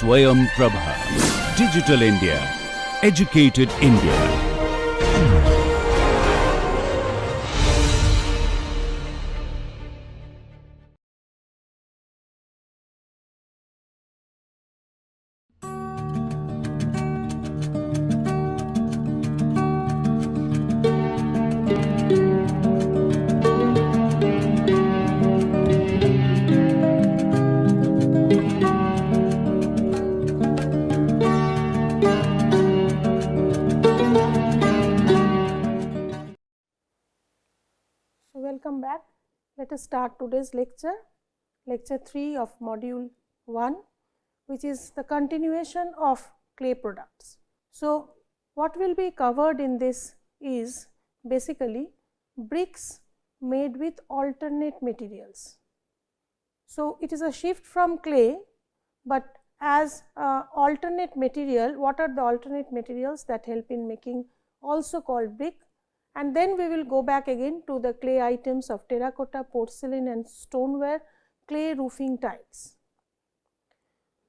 SwayamPrabha. Digital India. Educated India. Welcome back. Let us start today's lecture, lecture 3 of module 1, which is the continuation of clay products. So, what will be covered in this is basically bricks made with alternate materials. So, it is a shift from clay, but as alternate material, what are the alternate materials that help in making also called brick? And then we will go back again to the clay items of terracotta, porcelain and stoneware, clay roofing tiles.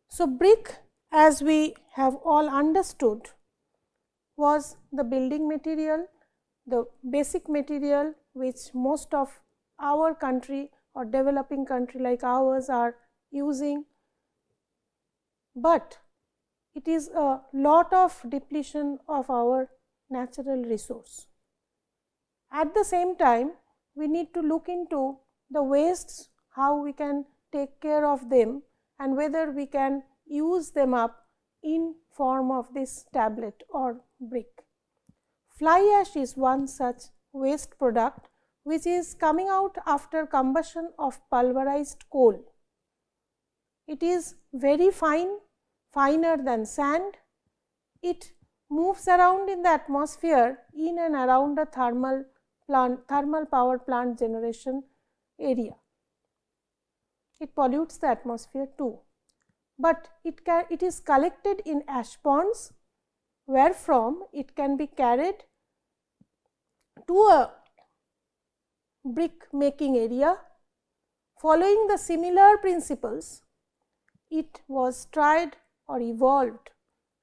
So, brick, as we have all understood, was the building material, the basic material which most of our country or developing country like ours are using, but it is a lot of depletion of our natural resource. At the same time, we need to look into the wastes, how we can take care of them and whether we can use them up in form of this tablet or brick. Fly ash is one such waste product which is coming out after combustion of pulverized coal. It is very fine, finer than sand. It moves around in the atmosphere in and around a thermal power plant generation area. It pollutes the atmosphere too, but it is collected in ash ponds, wherefrom it can be carried to a brick making area. Following the similar principles, it was tried or evolved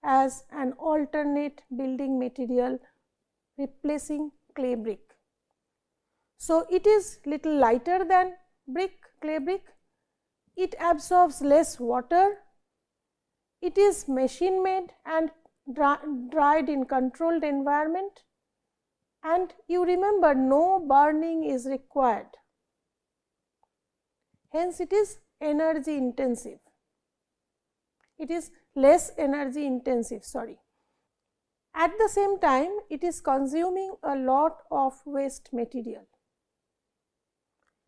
as an alternate building material replacing clay brick. So, it is little lighter than clay brick, it absorbs less water, it is machine made and dried in controlled environment, and you remember no burning is required. Hence, it is energy intensive. It is less energy intensive, sorry. At the same time, it is consuming a lot of waste material.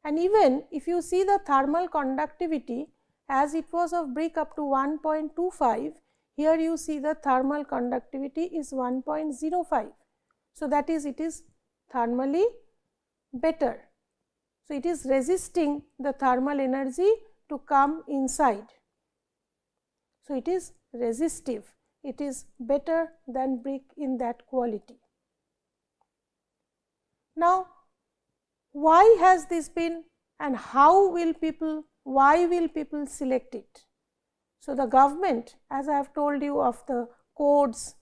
And even if you see the thermal conductivity, as it was of brick up to 1.25, here you see the thermal conductivity is 1.05. So, that is, it is thermally better. So, it is resisting the thermal energy to come inside. So, it is resistive, it is better than brick in that quality. Now, why has this been and why will people select it? So, the government, as I have told you of the codes,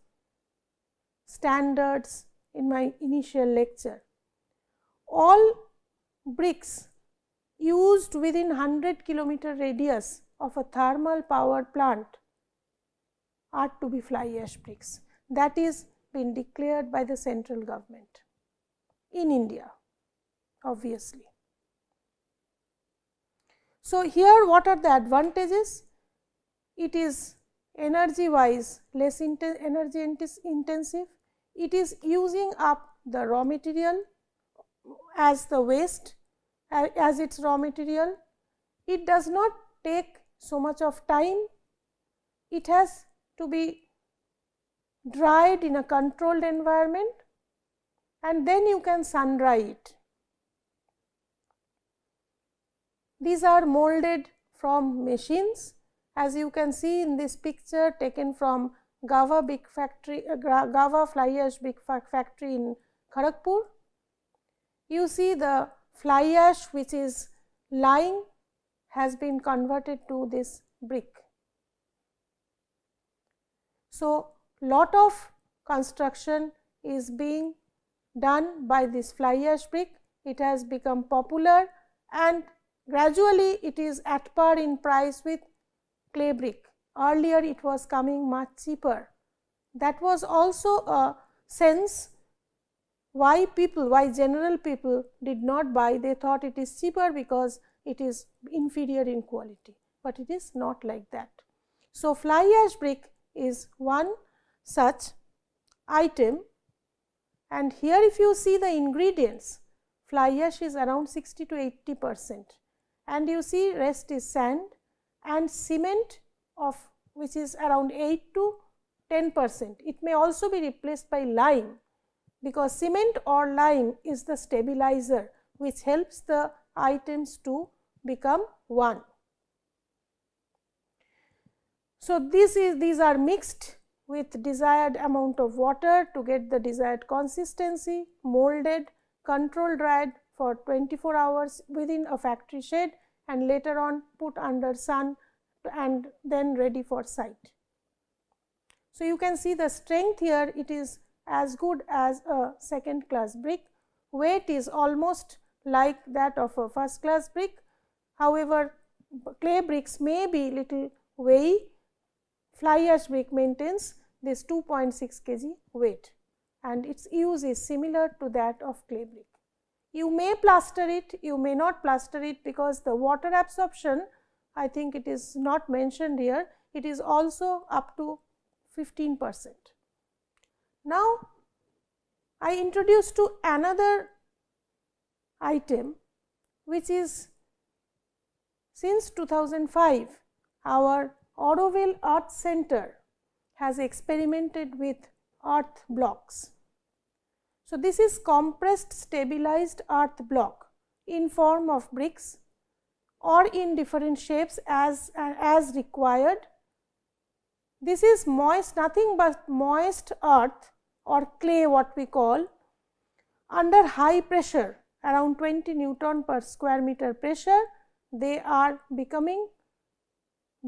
standards in my initial lecture, all bricks used within 100 kilometer radius of a thermal power plant are to be fly ash bricks. That is been declared by the central government in India, obviously. So, here what are the advantages? It is energy wise less energy intensive, it is using up the raw material as the waste as its raw material, it does not take so much of time, it has to be dried in a controlled environment and then you can sun dry it. These are molded from machines, as you can see in this picture taken from Gava fly ash big factory in Kharagpur. You see the fly ash which is lying has been converted to this brick. So, lot of construction is being done by this fly ash brick. It has become popular and gradually it is at par in price with clay brick. Earlier it was coming much cheaper. That was also a sense why general people did not buy. They thought it is cheaper because it is inferior in quality, but it is not like that. So, fly ash brick is one such item, and here if you see the ingredients, fly ash is around 60 to 80%, and you see rest is sand and cement of which is around 8 to 10%. It may also be replaced by lime, because cement or lime is the stabilizer which helps the items to become one. So, these are mixed with desired amount of water to get the desired consistency, molded, control dried for 24 hours within a factory shed, and later on put under sun and then ready for site. So, you can see the strength here, it is as good as a second class brick. Weight is almost like that of a first class brick. However, clay bricks may be little weighty. Fly ash brick maintains this 2.6 kg weight, and its use is similar to that of clay brick. You may plaster it, you may not plaster it, because the water absorption, I think it is not mentioned here, it is also up to 15%. Now, I introduce to another item which is, since 2005 our Auroville Earth Center has experimented with earth blocks. So, this is compressed stabilized earth block in form of bricks or in different shapes as required. This is moist, nothing but moist earth or clay, what we call, under high pressure, around 20 Newton per square meter pressure. They are becoming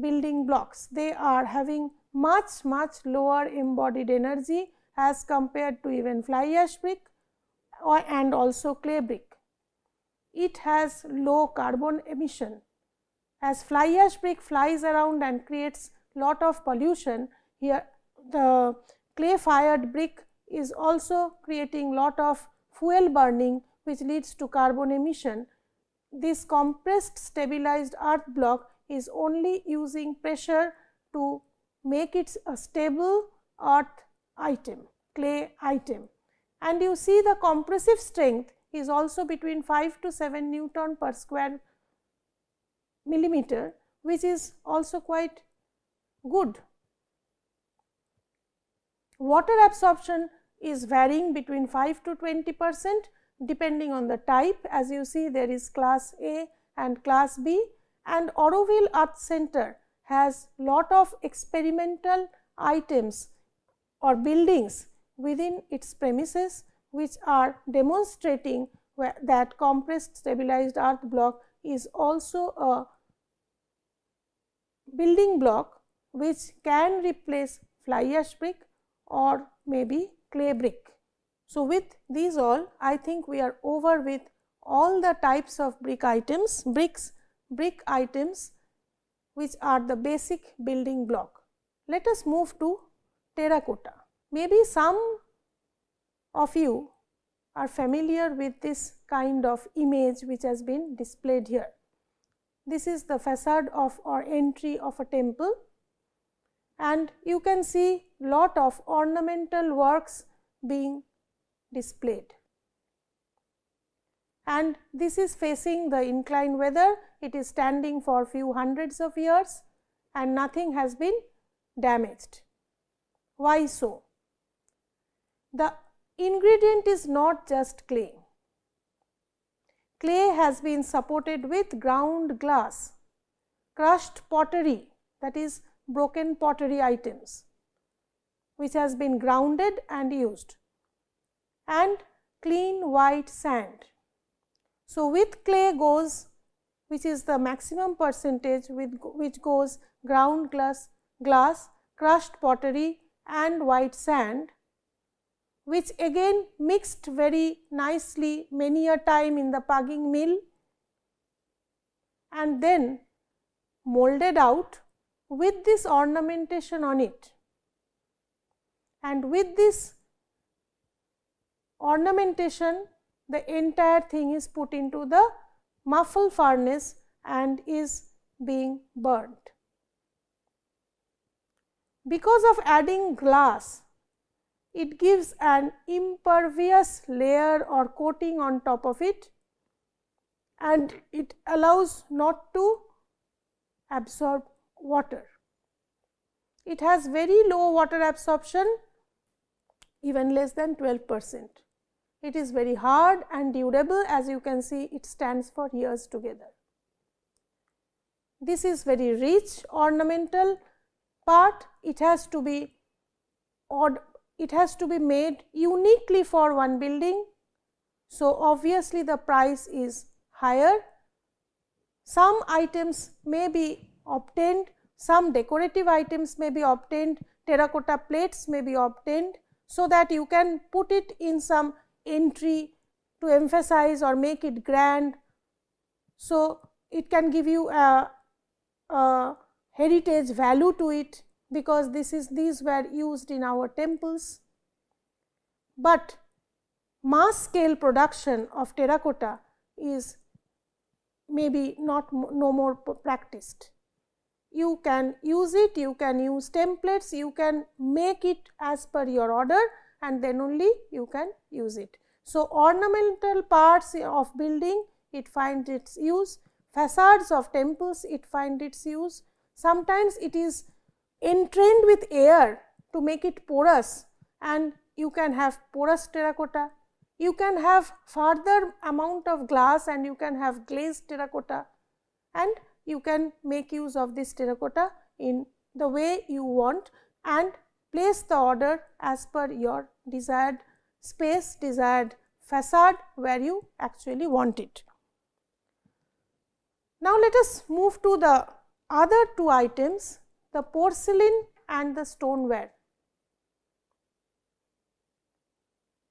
building blocks. They are having much lower embodied energy as compared to even fly ash brick and also clay brick. It has low carbon emission. As fly ash brick flies around and creates lot of pollution, here the clay fired brick is also creating lot of fuel burning, which leads to carbon emission. This compressed stabilized earth block is only using pressure to make it a stable earth item, clay item, and you see the compressive strength is also between 5 to 7 Newton per square millimeter, which is also quite good. Water absorption is varying between 5 to 20% depending on the type. As you see, there is class A and class B, and Auroville Earth Center has lot of experimental items or buildings within its premises which are demonstrating that compressed stabilized earth block is also a building block which can replace fly ash brick or maybe clay brick. So, with these all, I think we are over with all the types of brick items, brick items which are the basic building block. Let us move to terracotta. Maybe some of you are familiar with this kind of image which has been displayed here. This is the facade of or entry of a temple, and you can see lot of ornamental works being displayed, and this is facing the inclined weather. It is standing for few hundreds of years and nothing has been damaged. Why so? The ingredient is not just clay. Clay has been supported with ground glass, crushed pottery, that is broken pottery items, which has been grounded and used, and clean white sand. So, with clay goes, which is the maximum percentage, with which goes ground glass, crushed pottery and white sand, which again mixed very nicely many a time in the pugging mill and then molded out with this ornamentation on it. And with this ornamentation, the entire thing is put into the muffle furnace and is being burnt. Because of adding glass, it gives an impervious layer or coating on top of it, and it allows not to absorb water. It has very low water absorption, even less than 12%. It is very hard and durable. As you can see, it stands for years together. This is very rich ornamental part. It has to be made uniquely for one building. So obviously the price is higher. Some items may be obtained, some decorative items may be obtained, terracotta plates may be obtained, so that you can put it in some entry to emphasize or make it grand. So it can give you a heritage value to it, because these were used in our temples. But mass scale production of terracotta is maybe no more practiced. You can use it, you can use templates, you can make it as per your order, and then only you can use it. So ornamental parts of building, it finds its use. Facades of temples, it finds its use. Sometimes it is entrained with air to make it porous, and you can have porous terracotta. You can have further amount of glass and you can have glazed terracotta, and you can make use of this terracotta in the way you want and place the order as per your desired space, desired facade where you actually want it. Now let us move to the other two items, the porcelain and the stoneware.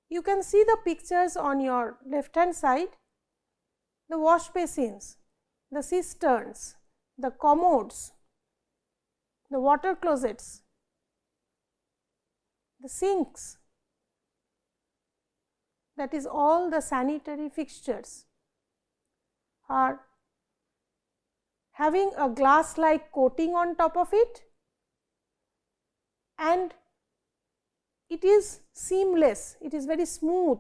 You can see the pictures on your left hand side, the wash basins, the cisterns, the commodes, the water closets, the sinks, that is all the sanitary fixtures are having a glass like coating on top of it, and it is seamless, it is very smooth.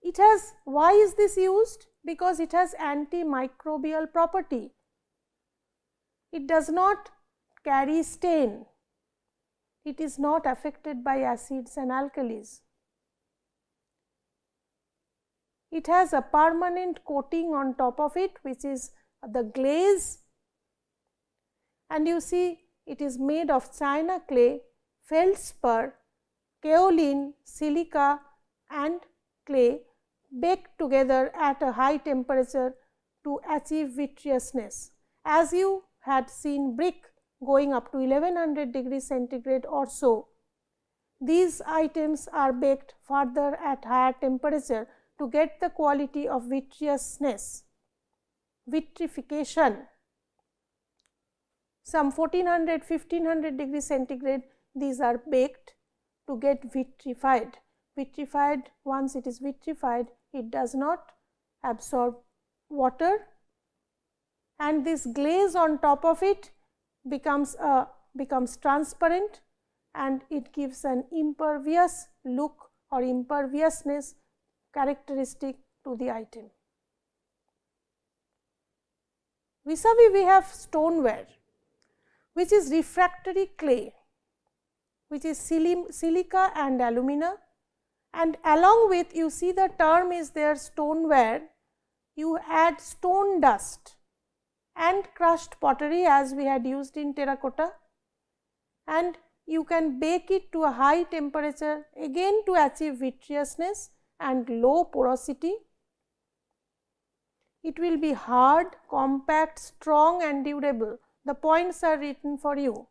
It has, why is this used? Because it has antimicrobial property. It does not carry stain. It is not affected by acids and alkalis. It has a permanent coating on top of it, which is the glaze, and you see it is made of china clay, feldspar, kaolin, silica and clay baked together at a high temperature to achieve vitreousness. As you had seen brick going up to 1100 degrees centigrade or so, these items are baked further at higher temperature to get the quality of vitreousness, vitrification. Some 1400-1500 degrees centigrade, these are baked to get vitrified. Vitrified, once it is vitrified, it does not absorb water, and this glaze on top of it becomes transparent, and it gives an impervious look or imperviousness characteristic to the item. Vis-a-vis, we have stoneware, which is refractory clay, which is silica and alumina, and along with, you see the term is there, stoneware, you add stone dust and crushed pottery as we had used in terracotta, and you can bake it to a high temperature again to achieve vitreousness and low porosity. It will be hard, compact, strong and durable. The points are written for you.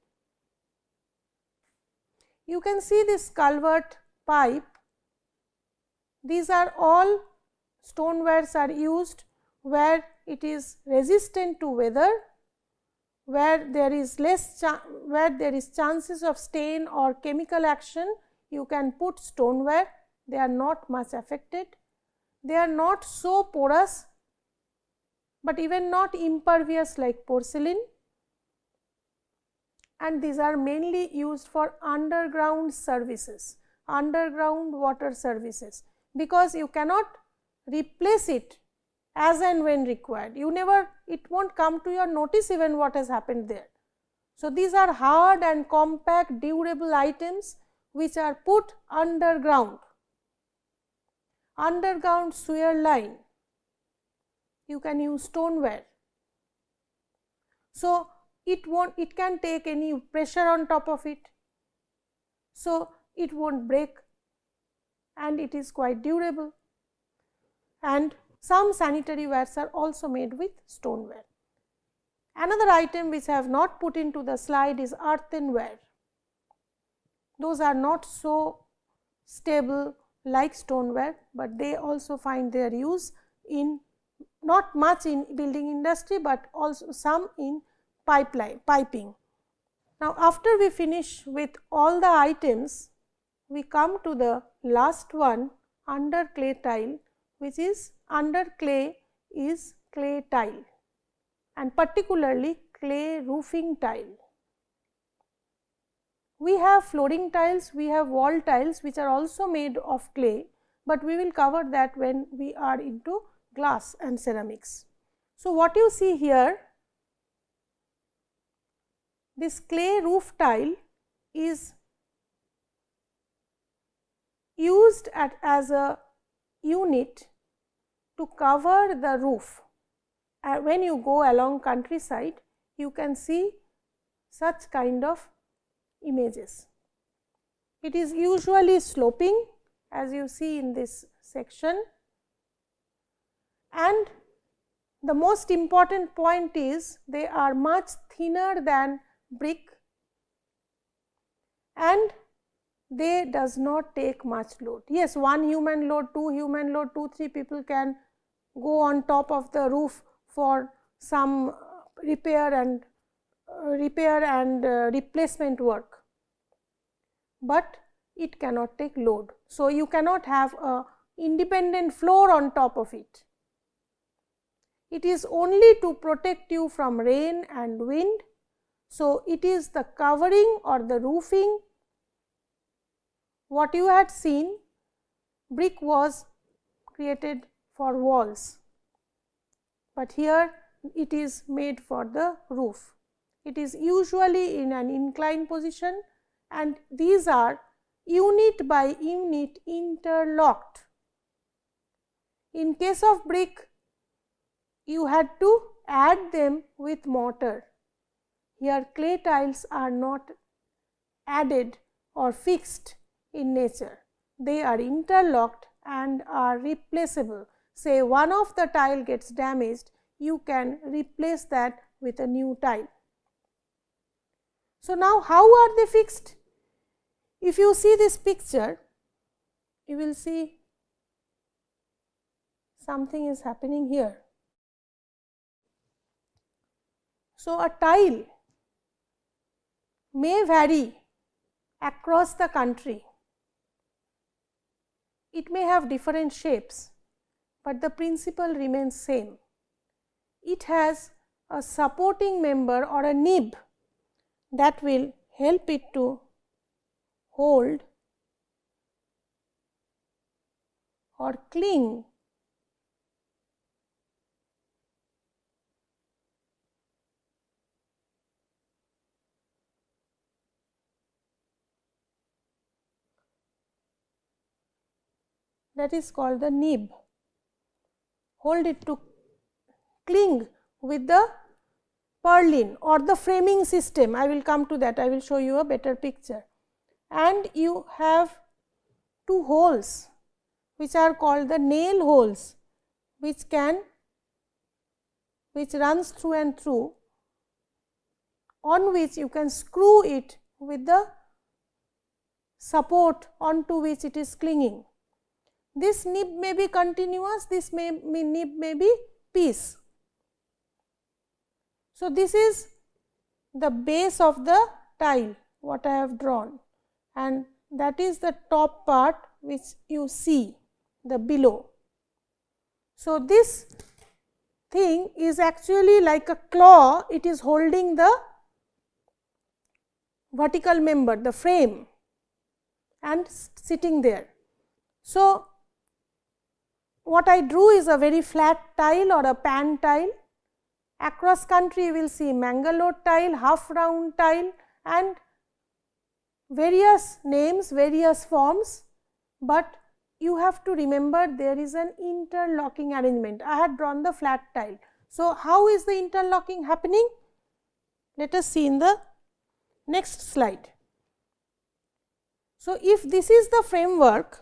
You can see this culvert pipe. These are all stonewares are used where it is resistant to weather, where there is chances of stain or chemical action. You can put stoneware, they are not much affected. They are not so porous, but even not impervious like porcelain, and these are mainly used for underground services, underground water services, because you cannot replace it as and when required. It won't come to your notice even what has happened there. So, these are hard and compact durable items which are put underground sewer line. You can use stoneware. So, it can take any pressure on top of it. So, it won't break and it is quite durable, and some sanitary wares are also made with stoneware. Another item which I have not put into the slide is earthenware. Those are not so stable like stoneware, but they also find their use in not much in building industry, but also some in piping. Now, after we finish with all the items, we come to the last one, under clay tile, which is under clay is clay tile, and particularly clay roofing tile. We have flooring tiles, we have wall tiles which are also made of clay, but we will cover that when we are into glass and ceramics. So, what you see here, this clay roof tile is used as a unit to cover the roof. When you go along countryside, you can see such kind of images. It is usually sloping, as you see in this section, and the most important point is they are much thinner than brick and they does not take much load. Yes, one human load, two human load, 2-3 people can go on top of the roof for some repair and replacement work, but it cannot take load. So, you cannot have a independent floor on top of it. It is only to protect you from rain and wind. So, it is the covering or the roofing. What you had seen, brick was created for walls, but here it is made for the roof. It is usually in an inclined position and these are unit by unit interlocked. In case of brick, you had to add them with mortar. Here clay tiles are not added or fixed in nature. They are interlocked and are replaceable. Say one of the tile gets damaged, you can replace that with a new tile. So, now how are they fixed? If you see this picture, you will see something is happening here. So, a tile may vary across the country. It may have different shapes, but the principle remains same. It has a supporting member or a nib that will help it to hold or cling that is called the nib. Hold it to cling with the purlin or the framing system. I will come to that, I will show you a better picture. And you have two holes which are called the nail holes, which runs through and through, on which you can screw it with the support onto which it is clinging. This nib may be continuous, this nib may be piece. So, this is the base of the tile what I have drawn, and that is the top part which you see, the below. So, this thing is actually like a claw, it is holding the vertical member, the frame, and sitting there. So, what I drew is a very flat tile or a pan tile. Across country you will see Mangalore tile, half round tile, and various names, various forms, but you have to remember there is an interlocking arrangement. I had drawn the flat tile. So, how is the interlocking happening? Let us see in the next slide. So, if this is the framework,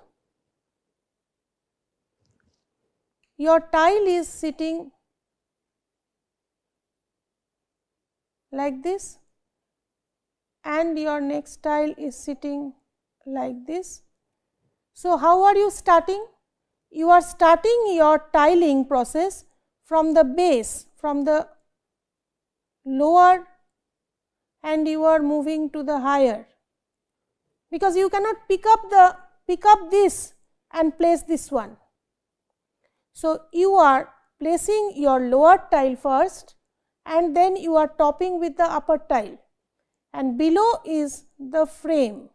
your tile is sitting like this and your next tile is sitting like this. So, how are you starting? You are starting your tiling process from the base, from the lower, and you are moving to the higher, because you cannot pick up this and place this one. So, you are placing your lower tile first and then you are topping with the upper tile, and below is the frame.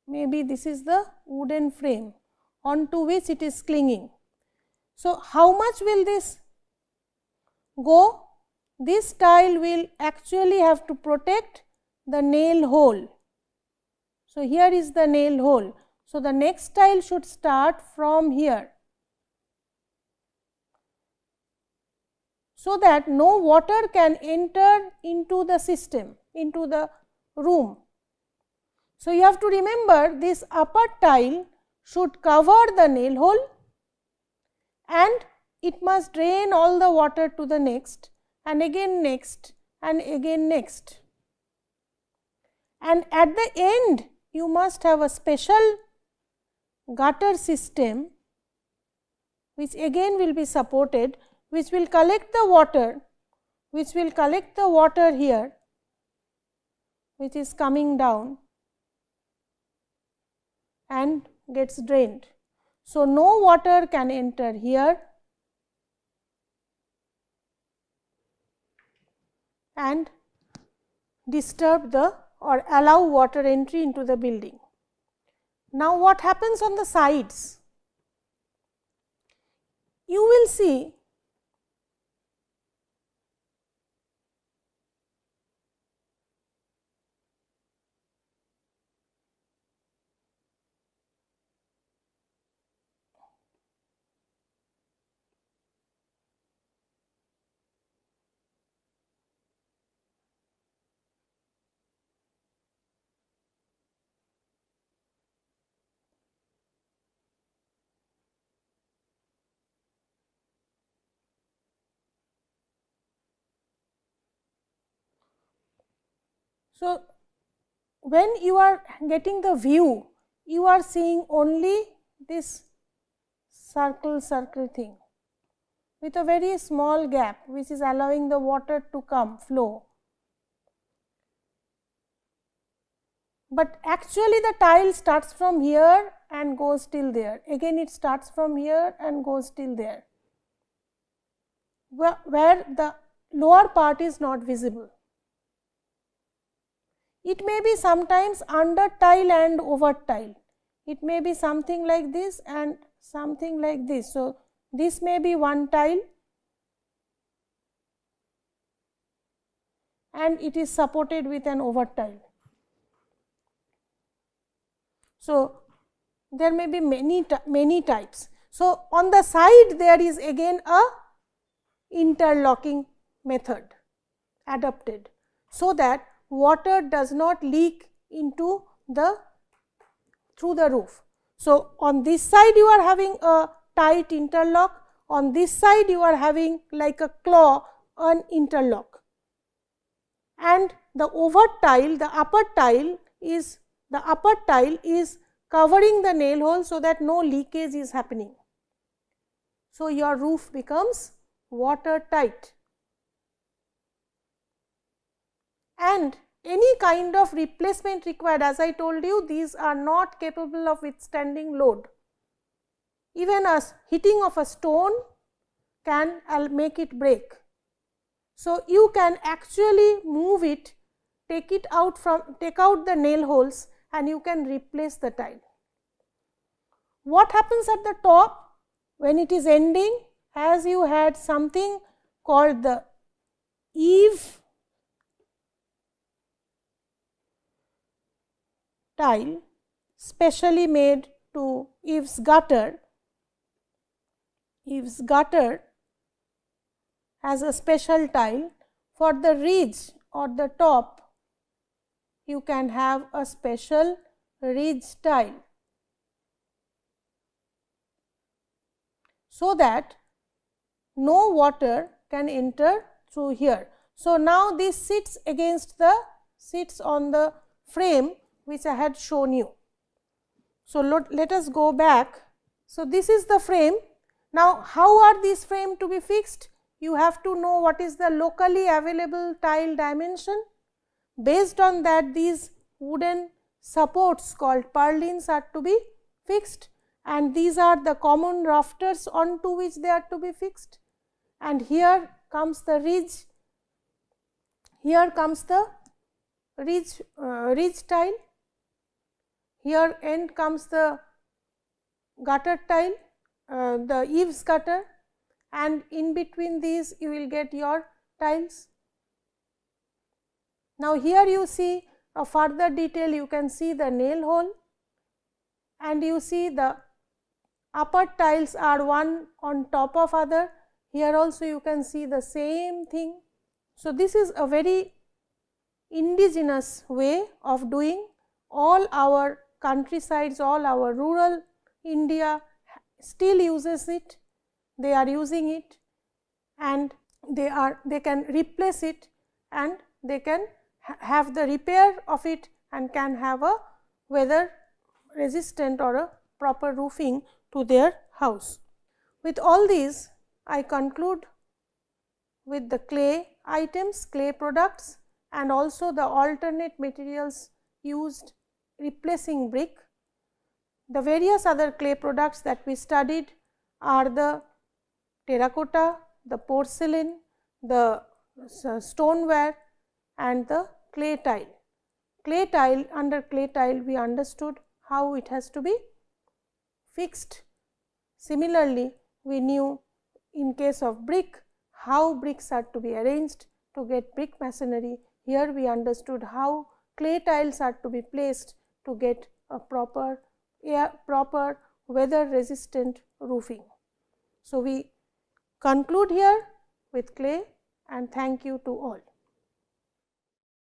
Maybe this is the wooden frame onto which it is clinging. So, how much will this go? This tile will actually have to protect the nail hole. So, here is the nail hole. So, the next tile should start from here, so that no water can enter into the system, into the room. So, you have to remember this upper tile should cover the nail hole and it must drain all the water to the next and again next and again next. And at the end you must have a special gutter system which again will be supported, which will collect the water, here, which is coming down and gets drained. So, no water can enter here and disturb the or allow water entry into the building. Now, what happens on the sides? You will see so, when you are getting the view, you are seeing only this circle thing with a very small gap which is allowing the water to flow. But actually the tile starts from here and goes till there, again it starts from here and goes till there, where the lower part is not visible. It may be sometimes under tile and over tile. It may be something like this and something like this. So, this may be one tile and it is supported with an over tile. So, there may be many types. So, on the side there is again a interlocking method adopted, so that water does not leak into through the roof. So, on this side you are having a tight interlock, On this side you are having like a claw an interlock, and the over tile, the upper tile is covering the nail hole so that no leakage is happening. So, your roof becomes watertight, and any kind of replacement required, as I told you, these are not capable of withstanding load. Even a hitting of a stone can make it break. So, you can actually move it, take out the nail holes, and you can replace the tile. What happens at the top when it is ending? As you had something called the eave tile, specially made to eaves gutter. Eaves gutter has a special tile. For the ridge or the top, you can have a special ridge tile, so that no water can enter through here. So, now this sits on the frame which I had shown you. So, let us go back. So, this is the frame. Now, how are these frames to be fixed? You have to know what is the locally available tile dimension. Based on that, these wooden supports called purlins are to be fixed, and these are the common rafters onto which they are to be fixed. And here comes the ridge, here comes the ridge tile, here end comes the gutter tile, the eaves gutter, and in between these you will get your tiles. Now, here you see a further detail, you can see the nail hole, and you see the upper tiles are one on top of other. Here also you can see the same thing. So, this is a very indigenous way of doing. All our countrysides, all our rural India still uses it, they are using it, and they can replace it, and they can have the repair of it, and can have a weather resistant or a proper roofing to their house. With all these, I conclude with the clay items, clay products, and also the alternate materials used replacing brick. The various other clay products that we studied are the terracotta, the porcelain, the stoneware, and the clay tile. Clay tile, under clay tile we understood how it has to be fixed. Similarly, we knew in case of brick how bricks are to be arranged to get brick masonry. Here we understood how clay tiles are to be placed to get a proper weather resistant roofing. So, we conclude here with clay, and thank you to all.